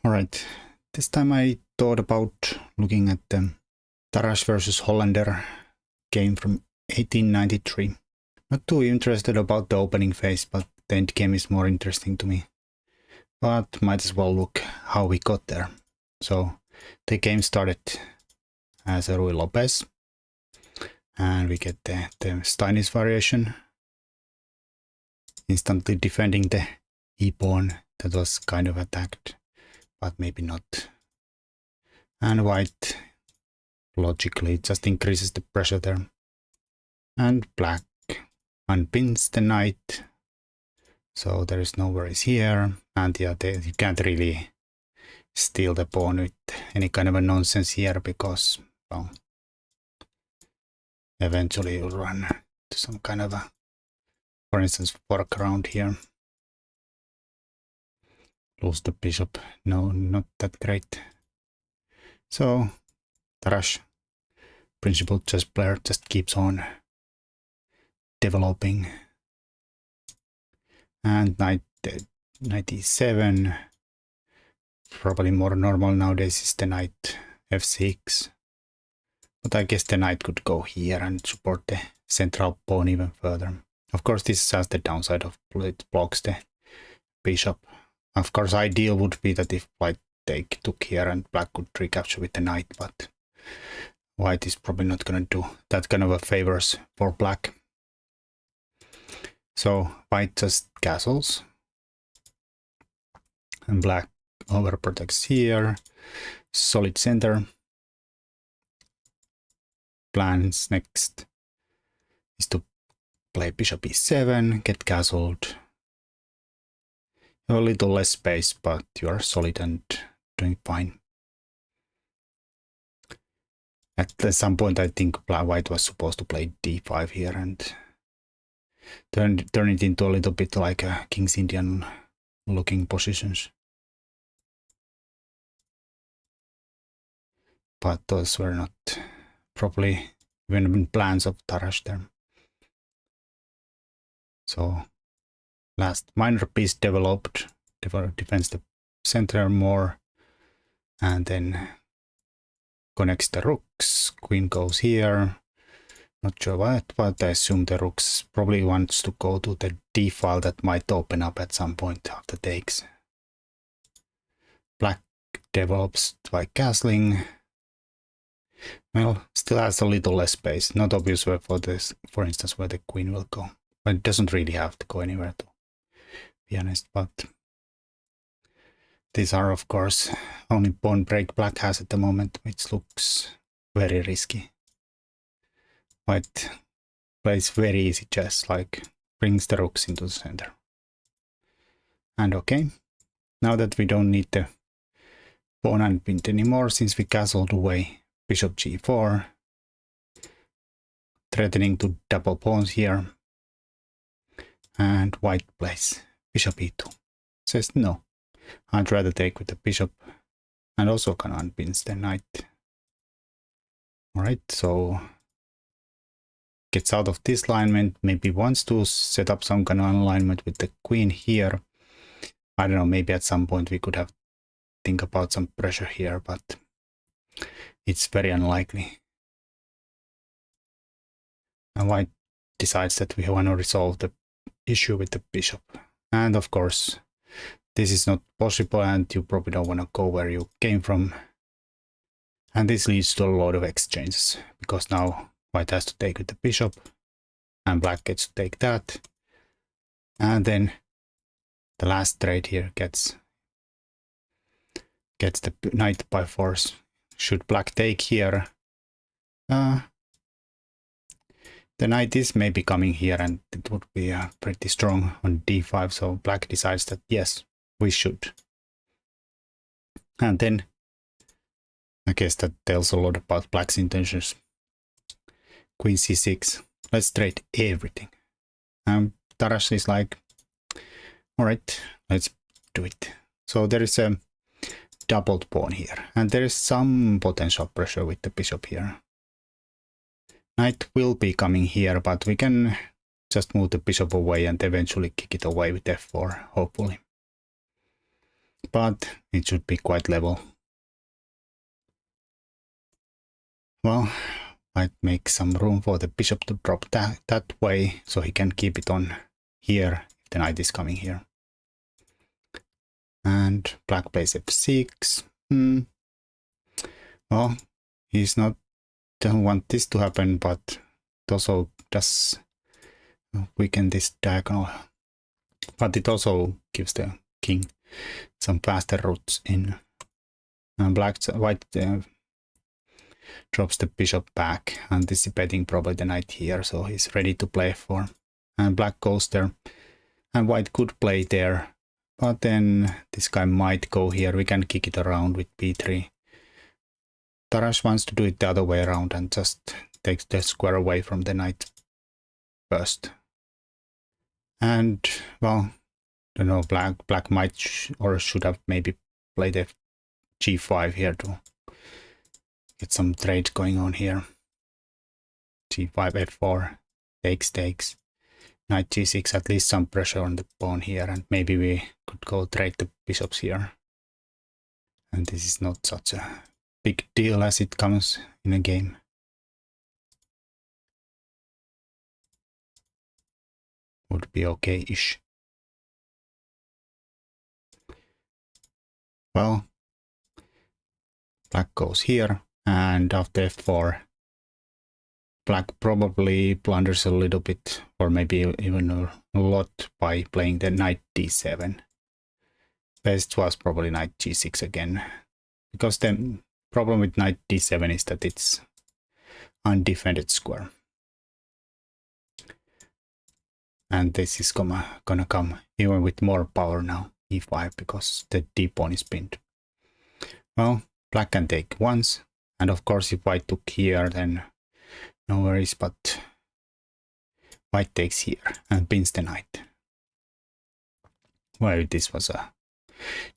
Alright, this time I thought about looking at the Tarrasch versus Hollander game from 1893. Not too interested about the opening phase, but the end game is more interesting to me. But might as well look how we got there. So the game started as a Ruy Lopez, and we get the Steinis variation, instantly defending the e-pawn that was kind of attacked, but maybe not. And white logically just increases the pressure there. And black unpins the knight, so there is no worries here. And yeah, you can't really steal the pawn with any kind of a nonsense here, because, well, eventually you'll run to some kind of a, for instance, workaround here. Lose the bishop. No, not that great. So Tarrasch, principled chess player, just keeps on developing. And knight e7. Probably more normal nowadays is the knight f6. But I guess the knight could go here and support the central pawn even further. Of course, this has the downside of it blocks the bishop. Of course, ideal would be that if white took here and black could recapture with the knight, but white is probably not going to do that kind of a favors for black. So white just castles, and black overprotects here. Solid center. Plans next is to play bishop e7, get castled. You have a little less space, but you are solid and doing fine. At some point I think white was supposed to play d5 here and turn it into a little bit like a King's Indian looking positions. But those were not properly even plans of Tarrasch there. So last minor piece developed, defends the center more, and then connects the rooks. Queen goes here. Not sure what, but I assume the rooks probably wants to go to the d file that might open up at some point after takes. Black develops by castling. Well, still has a little less space. Not obvious where for this, for instance, where the queen will go. But it doesn't really have to go anywhere, to be honest. But these are, of course, only pawn break black has at the moment, which looks very risky. White plays very easy chess, like brings the rooks into the center. And okay, now that we don't need the pawn unpinned anymore, since we castled away bishop g4, threatening to double pawns here, and white plays bishop e2. Says no, I'd rather take with the bishop, and also can unpins the knight. Alright, so gets out of this alignment, maybe wants to set up some kind of alignment with the queen here. I don't know, maybe at some point we could have think about some pressure here, but it's very unlikely. And white decides that we want to resolve the issue with the bishop. And of course, this is not possible, and you probably don't want to go where you came from. And this leads to a lot of exchanges, because now white has to take with the bishop, and black gets to take that. And then the last trade here gets the knight by force. Should black take here, the knight is maybe coming here, and it would be pretty strong on d5, so black decides that yes, we should. And then I guess that tells a lot about black's intentions. Queen c6, let's trade everything. Tarrasch is like, alright, let's do it. So there is a doubled pawn here, and there is some potential pressure with the bishop here. Knight will be coming here, but we can just move the bishop away and eventually kick it away with f4, hopefully. but it should be quite level. Well, might make some room for the bishop to drop that way, so he can keep it on here if the knight is coming here. And black plays f6. Well, he's not don't want this to happen, but it also does weaken this diagonal. But it also gives the king some faster routes in. And white drops the bishop back, anticipating probably the knight here, so he's ready to play for. And black goes there, and white could play there, but then this guy might go here. We can kick it around with b3. Tarrasch wants to do it the other way around and just takes the square away from the knight first. And well, I don't know, black might or should have maybe played a g5 here to get some trade going on here. g5, f4, takes. Knight g6, at least some pressure on the pawn here, and maybe we could go trade the bishops here. And this is not such a big deal as it comes in a game. Would be okay-ish. Well, black goes here, and after f4, black probably blunders a little bit, or maybe even a lot, by playing the knight d7. Best was probably knight g6 again, because the problem with knight d7 is that it's undefended square. And this is gonna come even with more power now, e5, because the d-pawn is pinned. Well, black can take once, and of course if white took here, then no worries, but white takes here and pins the knight. Well, this was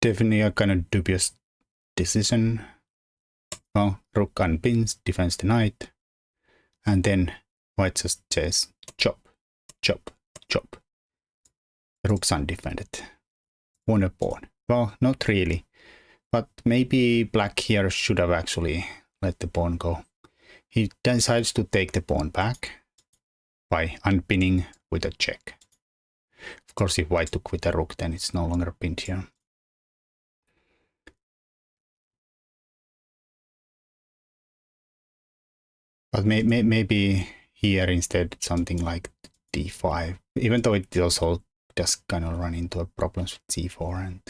definitely a kind of dubious decision. Well, rook unpins, defends the knight, and then white just says chop, chop, chop. The rook's undefended. Won a pawn. Well, not really, but maybe black here should have actually let the pawn go. He decides to take the pawn back by unpinning with a check. Of course, if white took with a rook, then it's no longer pinned here. But maybe here instead something like d5, even though it also does kind of run into problems with c4, and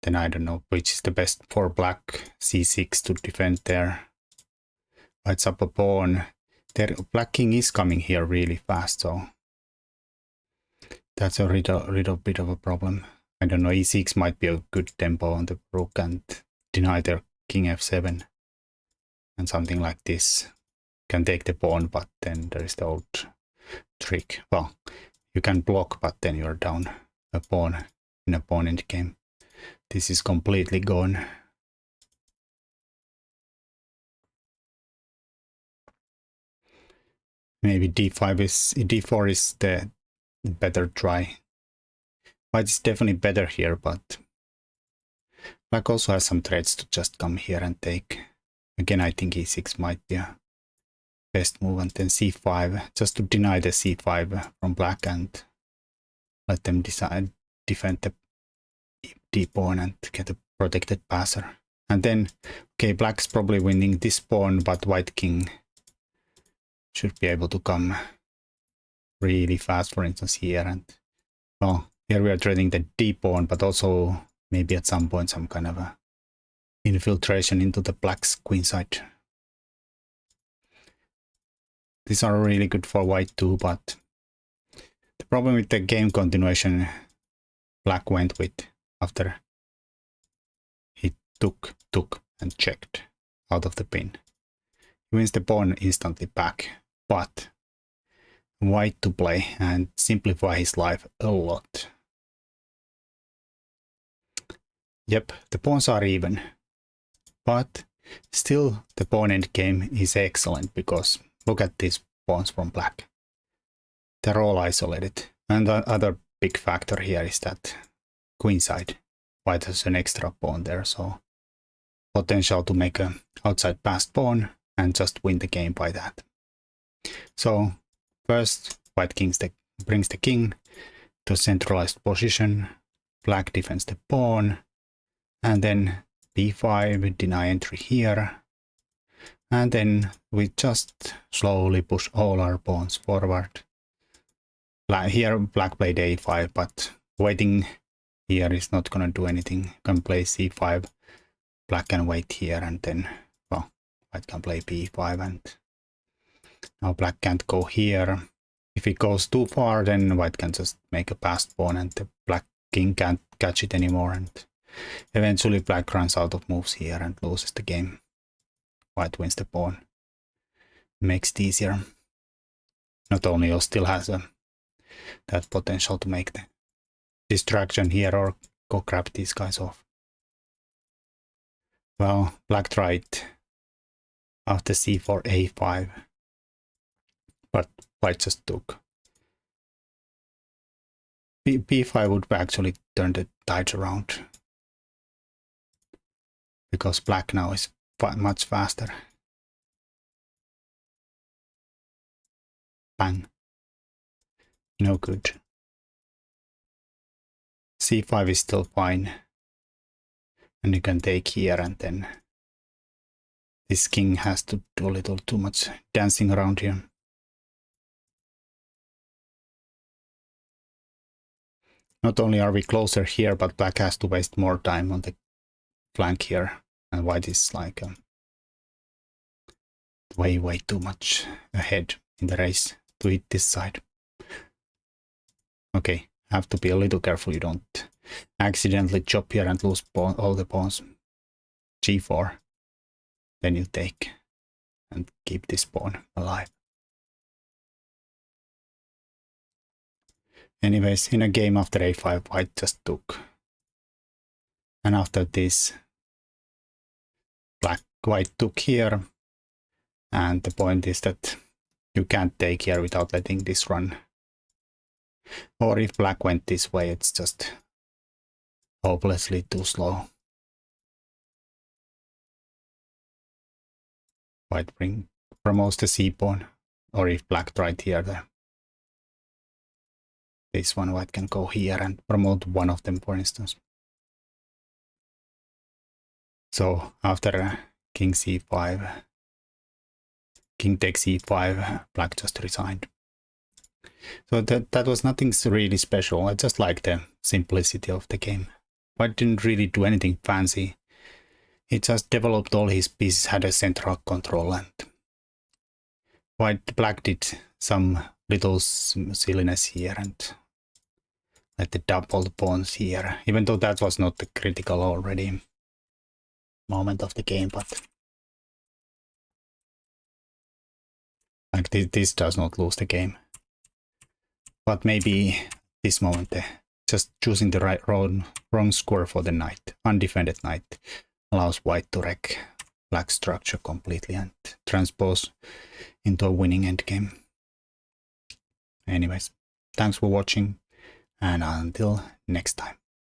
then I don't know which is the best for black. C6 to defend there. White's up a pawn. Their black king is coming here really fast, so that's a little bit of a problem. I don't know, e6 might be a good tempo on the rook and deny their king f7. And something like this can take the pawn, but then there is the old trick. Well, you can block, but then you're down a pawn in a pawn endgame. This is completely gone. Maybe d4 is the better try. White is definitely better here, but black also has some threats to just come here and take. Again, I think e6 might be a best move, and then c5, just to deny the c5 from black and let them defend the d-pawn and get a protected passer. And then, okay, black's probably winning this pawn, but white king should be able to come really fast, for instance, here. And well, here we are trading the d-pawn, but also maybe at some point some kind of a infiltration into the black's queenside. These are really good for white too, but the problem with the game continuation black went with after he took and checked out of the pin. He wins the pawn instantly back, but white to play and simplify his life a lot. Yep, the pawns are even, but still the pawn endgame is excellent, because look at these pawns from black. They're all isolated. And the other big factor here is that queenside. white has an extra pawn there, so potential to make a outside passed pawn and just win the game by that. So first, white brings the king to a centralized position, black defends the pawn, and then b5, deny entry here, and then we just slowly push all our pawns forward. Here black played a5, but waiting here is not gonna do anything. You can play c5, black can wait here, and then, well, white can play b5, and now black can't go here. If it goes too far, then white can just make a passed pawn, and the black king can't catch it anymore, and eventually black runs out of moves here and loses the game. White wins the pawn. Makes it easier. Not only still has that potential to make the distraction here or go grab these guys off. Well, black tried after c4, a5, but white just took. b5 would actually turn the tides around, because black now is much faster. Bang. No good. c5 is still fine, and you can take here, and then this king has to do a little too much dancing around here. Not only are we closer here, but black has to waste more time on the flank here, and white is like way too much ahead in the race to hit this side. Okay, have to be a little careful you don't accidentally chop here and lose all the pawns. g4, then you take and keep this pawn alive. Anyways, in a game after a5, white just took. And after this, white took here. And the point is that you can't take here without letting this run. Or if black went this way, it's just hopelessly too slow. White promotes the c-pawn. Or if black tried here, this one, white can go here and promote one of them, for instance. So after king c5, king takes e5, black just resigned. So that was nothing really special. I just like the simplicity of the game. White didn't really do anything fancy. He just developed all his pieces, had a central control, and black did some little silliness here and let the double pawns here, even though that was not the critical already moment of the game, but like this does not lose the game. But maybe this moment, just choosing the wrong square for the knight, undefended knight, allows white to wreck black's structure completely and transpose into a winning endgame. Anyways, thanks for watching, and until next time.